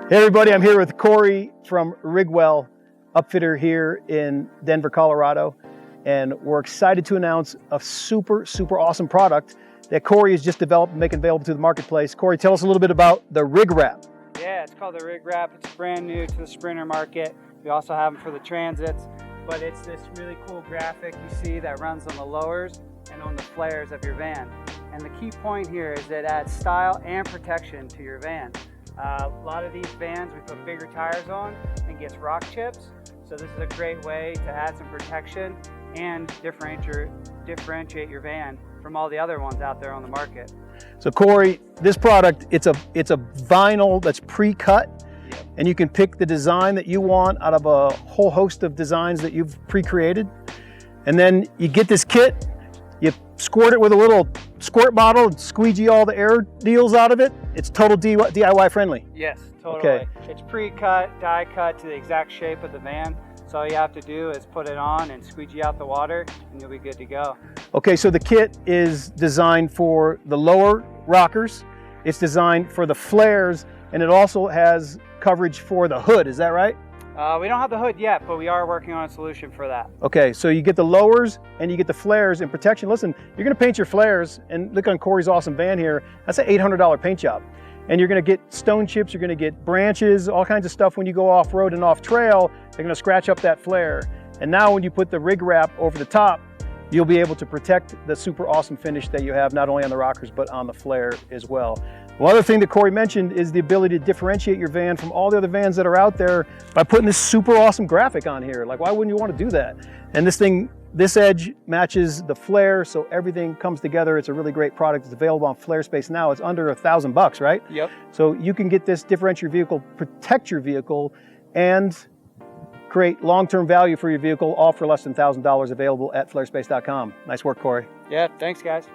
Hey everybody, I'm here with Cory from Rigwell, upfitter here in Denver, Colorado. And we're excited to announce a super awesome product that Cory has just developed and making available to the marketplace. Cory, tell us a little bit about the RIGWRAP. Yeah, it's called the RIGWRAP. It's brand new to the Sprinter market. We also have them for the Transits, but it's this really cool graphic you see that runs on the lowers and on the flares of your van. And the key point here is that it adds style and protection to your van. A lot of these vans we put bigger tires on and gets rock chips, so this is a great way to add some protection and differentiate your van from all the other ones out there on the market. So Cory, this product, it's a vinyl that's pre-cut. Yep. And you can pick the design that you want out of a whole host of designs that you've pre-created. And then you get this kit, you squirt it with a little squirt bottle and squeegee all the air deals out of it. It's total DIY friendly. Yes, totally. Okay. It's pre-cut, die cut to the exact shape of the van. So all you have to do is put it on and squeegee out the water and you'll be good to go. Okay, so the kit is designed for the lower rockers, it's designed for the flares, and it also has coverage for the hood, is that right? We don't have the hood yet, but we are working on a solution for that. Okay, so you get the lowers and you get the flares and protection. Listen, you're gonna paint your flares, and look on Cory's awesome van here, that's an $800 paint job. And you're gonna get stone chips, you're gonna get branches, all kinds of stuff when you go off-road and off-trail, they're gonna scratch up that flare. And now when you put the RIGWRAP over the top, you'll be able to protect the super awesome finish that you have not only on the rockers, but on the flare as well. One other thing that Cory mentioned is the ability to differentiate your van from all the other vans that are out there by putting this super awesome graphic on here. Like, why wouldn't you want to do that? And this edge matches the flare, so everything comes together. It's a really great product. It's available on Flare Space now. It's under $1,000, right? Yep. So you can get this, differentiate your vehicle, protect your vehicle, and create long-term value for your vehicle, all for less than $1,000, available at flarespace.com. Nice work, Cory. Yeah, thanks guys.